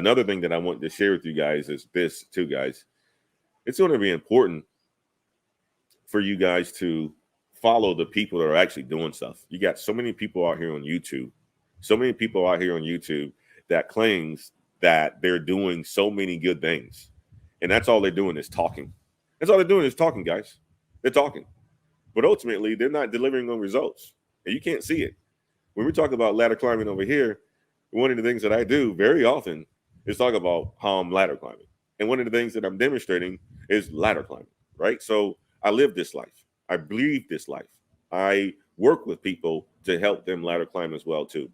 another thing that I want to share with you guys is this too, guys. It's going to be important for you guys to follow the people that are actually doing stuff. You got so many people out here on YouTube, that claims that they're doing so many good things. And that's all they're doing is talking. That's all they're doing is talking, guys. They're talking. But ultimately, they're not delivering on results. And you can't see it. When we talk about ladder climbing over here, one of the things that I do very often is talk about how I'm ladder climbing. And one of the things that I'm demonstrating is ladder climbing, right? So I live this life. I breathe this life. I work with people to help them ladder climb as well, too.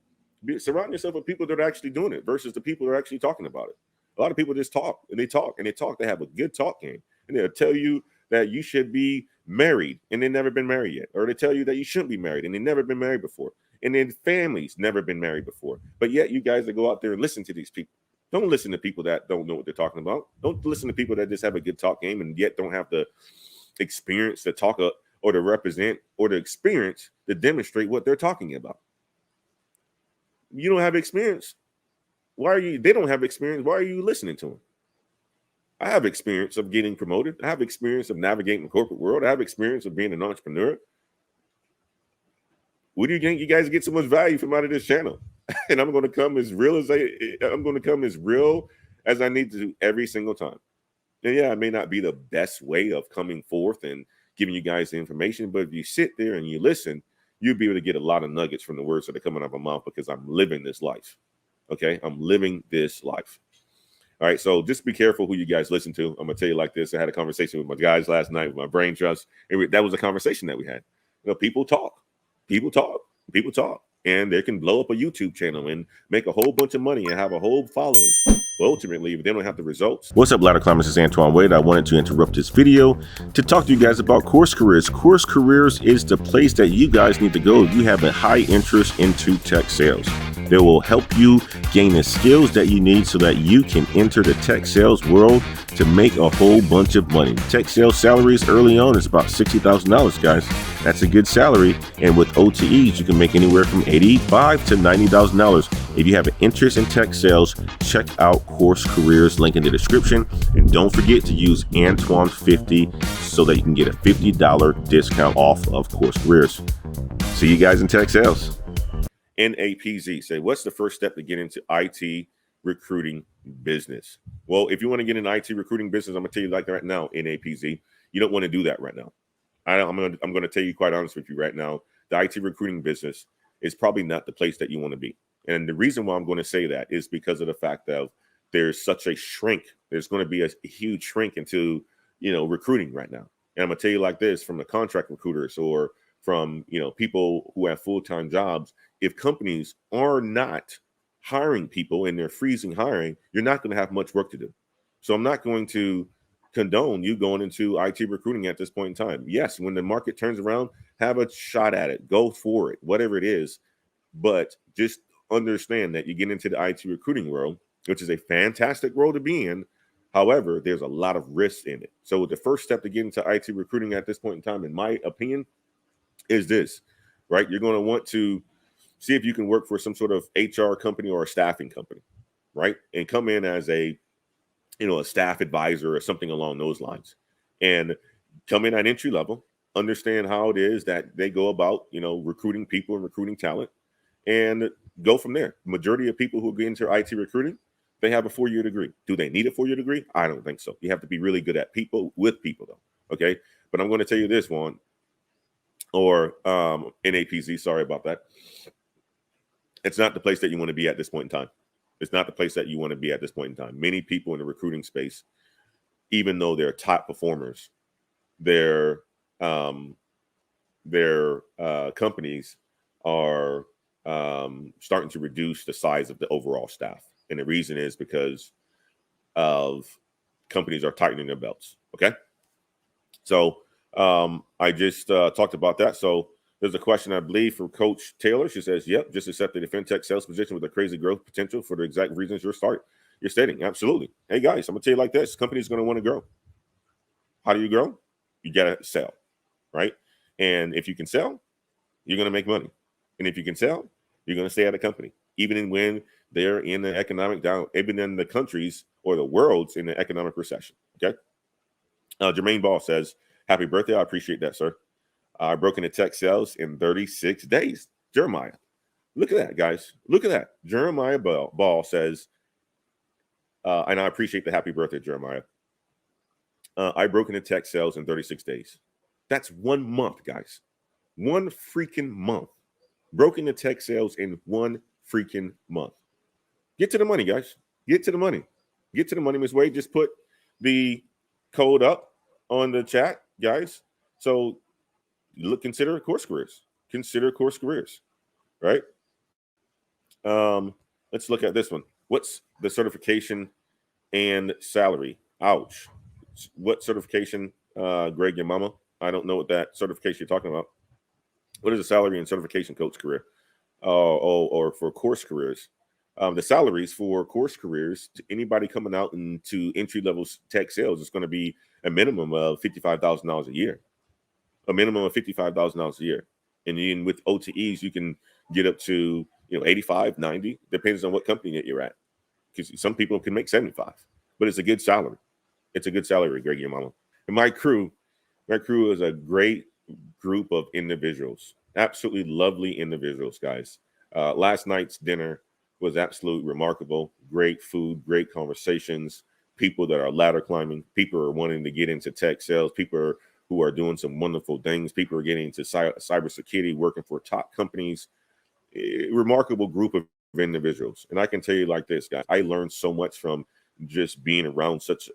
Surround yourself with people that are actually doing it versus the people that are actually talking about it. A lot of people just talk and they talk and they talk. They have a good talk game. And they'll tell you that you should be married and they've never been married yet. Or they tell you that you shouldn't be married and they've never been married before. And then families never been married before. But yet you guys that go out there and listen to these people. Don't listen to people that don't know what they're talking about. Don't listen to people that just have a good talk game and yet don't have the experience to talk or to represent or the experience to demonstrate what they're talking about. You don't have experience. They don't have experience. Why are you listening to them? I have experience of getting promoted. I have experience of navigating the corporate world. I have experience of being an entrepreneur. What do you think you guys get so much value from out of this channel? And I'm going to come as real as I need to every single time. And yeah, it may not be the best way of coming forth and giving you guys the information, but if you sit there and you listen, you'll be able to get a lot of nuggets from the words that are coming out of my mouth because I'm living this life. Okay, I'm living this life. All right, so just be careful who you guys listen to. I'm gonna tell you like this. I had a conversation with my guys last night with my brain trust. That was a conversation that we had. People talk, and they can blow up a YouTube channel and make a whole bunch of money and have a whole following. But ultimately, if they don't have the results. What's up, ladder climbers? It's Antoine Wade. I wanted to interrupt this video to talk to you guys about Course Careers. Course Careers is the place that you guys need to go if you have a high interest into tech sales. They will help you gain the skills that you need so that you can enter the tech sales world to make a whole bunch of money. Tech sales salaries early on is about $60,000, guys. That's a good salary. And with OTEs, you can make anywhere from $85,000 to $90,000. If you have an interest in tech sales, check out Course Careers, link in the description. And don't forget to use Antoine50 so that you can get a $50 discount off of Course Careers. See you guys in tech sales. NAPZ say, what's the first step to get into IT recruiting business? Well, if you want to get into IT recruiting business, I'm going to tell you like right now, NAPZ, you don't want to do that right now. I'm going to tell you quite honest with you right now. The IT recruiting business is probably not the place that you want to be. And the reason why I'm going to say that is because of the fact that there's such a shrink. There's going to be a huge shrink into, recruiting right now. And I'm going to tell you like this from the contract recruiters or from, people who have full-time jobs. If companies are not hiring people and they're freezing hiring, you're not going to have much work to do. So I'm not going to condone you going into IT recruiting at this point in time. Yes, when the market turns around, have a shot at it, go for it, whatever it is. But just understand that you get into the IT recruiting world, which is a fantastic role to be in. However, there's a lot of risks in it. So the first step to get into IT recruiting at this point in time, in my opinion, is this, right? You're going to want to see if you can work for some sort of HR company or a staffing company, right? And come in as a staff advisor or something along those lines, and come in at entry level, understand how it is that they go about, recruiting people and recruiting talent, and go from there. Majority of people who get into IT recruiting, they have a 4-year degree. Do they need a 4-year degree? I don't think so. You have to be really good at people with people though. Okay. But I'm going to tell you this one, or NAPZ, sorry about that. It's not the place that you want to be at this point in time. It's not the place that you want to be at this point in time. Many people in the recruiting space, even though they're top performers, their companies are starting to reduce the size of the overall staff. And the reason is because of companies are tightening their belts. Okay. So I just talked about that. So there's a question, I believe, from Coach Taylor. She says, yep, just accepted a fintech sales position with a crazy growth potential for the exact reasons you're stating. Absolutely. Hey, guys, I'm going to tell you like this. Company's going to want to grow. How do you grow? You got to sell, right? And if you can sell, you're going to make money. And if you can sell, you're going to stay at a company. Even when They're in the economic down, even in the countries or the world's in the economic recession. Okay. Jermaine Ball says, happy birthday. I appreciate that, sir. I broke into tech sales in 36 days. Jeremiah. Look at that, guys. Look at that. Jeremiah Ball says, and I appreciate the happy birthday, Jeremiah. I broke into tech sales in 36 days. That's 1 month, guys. 1 freaking month. Broke into tech sales in 1 freaking month. Get to the money, guys. Get to the money. Get to the money. Ms. Wade, just put the code up on the chat, guys. So consider course careers. Consider course careers, right? Let's look at this one. What's the certification and salary? Ouch. What certification, Greg, your mama? I don't know what that certification you're talking about. What is the salary and certification coach career? Or for course careers? The salaries for course careers to anybody coming out into entry-level tech sales is going to be a minimum of $55,000 a year. A minimum of $55,000 a year. And then with OTEs, you can get up to 85, 90, depends on what company that you're at. Because some people can make 75, but it's a good salary. It's a good salary, Greg, your mama. And my crew is a great group of individuals. Absolutely lovely individuals, guys. Last night's dinner was absolutely remarkable. Great food, great conversations, people that are ladder climbing, people are wanting to get into tech sales, people who are doing some wonderful things, people are getting into cybersecurity, working for top companies. A remarkable group of individuals. And I can tell you like this, guys, I learned so much from just being around such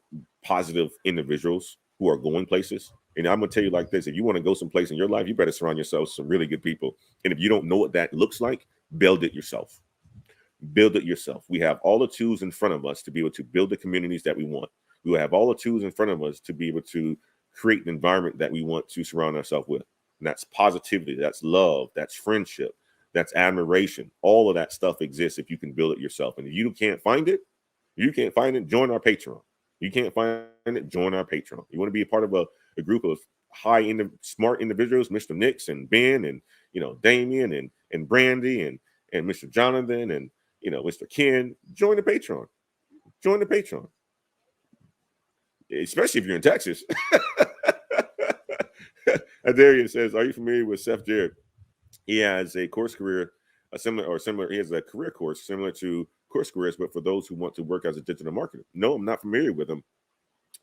positive individuals who are going places. And I'm going to tell you like this, if you want to go someplace in your life, you better surround yourself with some really good people. And if you don't know what that looks like, build it yourself. Build it yourself. We have all the tools in front of us to be able to build the communities that we want. We will have all the tools in front of us to be able to create an environment that we want to surround ourselves with. And that's positivity, that's love, that's friendship, that's admiration. All of that stuff exists if you can build it yourself. And if you can't find it, join our Patreon. You can't find it, join our Patreon. You want to be a part of a group of smart individuals, Mr. Nix and Ben and Damien and Brandy and Mr. Jonathan and Mr. Ken. Join the Patreon. Join the Patreon. Especially if you're in Texas. Adarian says, are you familiar with Seth Jarrett? He has a course career, similar. He has a career course similar to course careers, but for those who want to work as a digital marketer. No, I'm not familiar with him.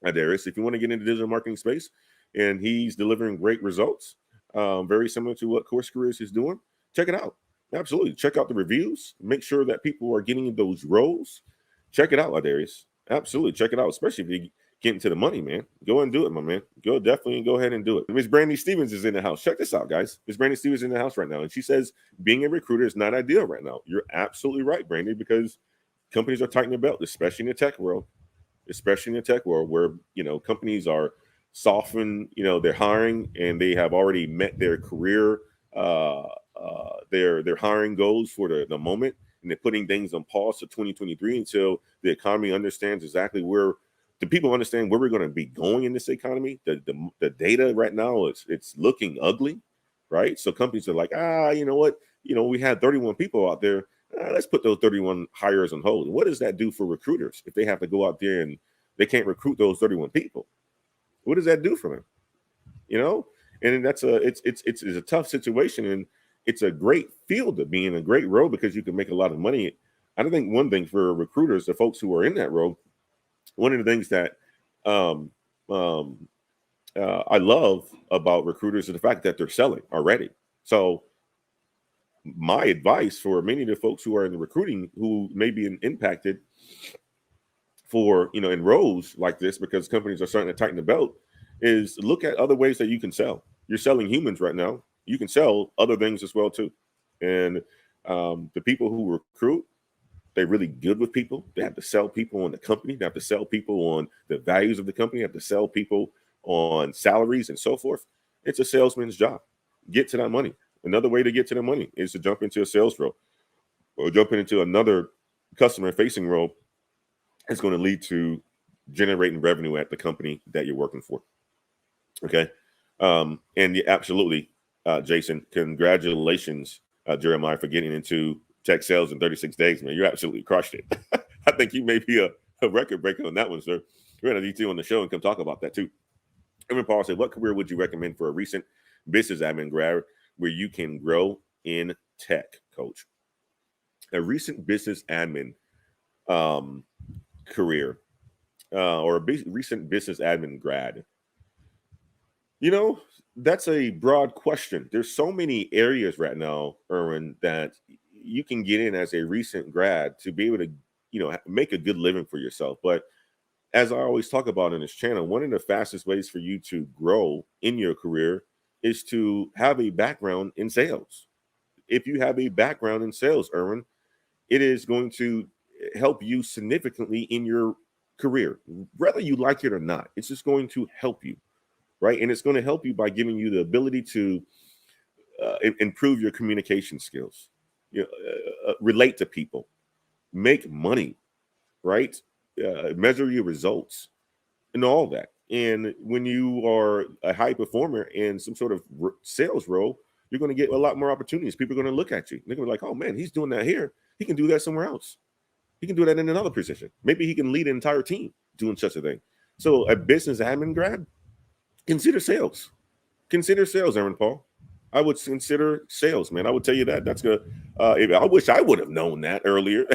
Darius, if you want to get into digital marketing space, and he's delivering great results, very similar to what course careers is doing, check it out. Absolutely, check out the reviews. Make sure that people are getting those roles. Check it out, Darius. Absolutely, check it out, especially if you get into the money, man. Go and do it, my man. Go ahead and do it. Miss Brandy Stevens is in the house. Check this out, guys. Miss Brandy Stevens is in the house right now, and she says being a recruiter is not ideal right now. You're absolutely right, Brandy, because companies are tightening their belt, especially in the tech world. Where companies are softening, their hiring, and they have already met their career, their hiring goals for the moment, and they're putting things on pause to 2023 until the economy understands exactly where. The people understand where we're going to be going in this economy. The data right now it's looking ugly, right? So companies are like, you know what? We had 31 people out there. Let's put those 31 hires on hold. What does that do for recruiters if they have to go out there and they can't recruit those 31 people? What does that do for them? And it's a tough situation, and it's a great field to be in, a great role because you can make a lot of money. I think one thing for recruiters, the folks who are in that role, one of the things that I love about recruiters is the fact that they're selling already. So my advice for many of the folks who are in the recruiting who may be impacted for, in roles like this, because companies are starting to tighten the belt, is look at other ways that you can sell. You're selling humans right now. You can sell other things as well too. And the people who recruit, they're really good with people. They have to sell people on the company. They have to sell people on the values of the company. They have to sell people on salaries and so forth. It's a salesman's job. Get to that money. Another way to get to the money is to jump into a sales role or jump into another customer-facing role. It's going to lead to generating revenue at the company that you're working for. Okay. And absolutely, Jason, congratulations, Jeremiah, for getting into tech sales in 36 days, man. You absolutely crushed it. I think you may be a record breaker on that one, sir. We're going to need you on the show and come talk about that too. Evan Paul said, what career would you recommend for a recent business admin grad where you can grow in tech, coach? A recent business admin career or a recent business admin grad. You know, that's a broad question. There's so many areas right now, Erwin, that you can get in as a recent grad to be able to, you know, make a good living for yourself. But as I always talk about in this channel, one of the fastest ways for you to grow in your career is to have a background in sales. If you have a background in sales, Erwin, it is going to help you significantly in your career, whether you like it or not. It's just going to help you, right? And it's going to help you by giving you the ability to improve your communication skills, you know, relate to people, make money, right? Measure your results and all that. And when you are a high performer in some sort of sales role, you're going to get a lot more opportunities. People are going to look at you. They're going to be like, oh man, he's doing that here. He can do that somewhere else. He can do that in another position. Maybe he can lead an entire team doing such a thing. So a business admin grad, consider sales. Consider sales, Aaron Paul. I would consider sales, man. I would tell you that. That's good. I wish I would have known that earlier.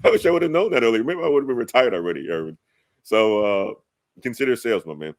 I wish I would have known that earlier. Maybe I would have been retired already, Erwin. So consider sales, my man.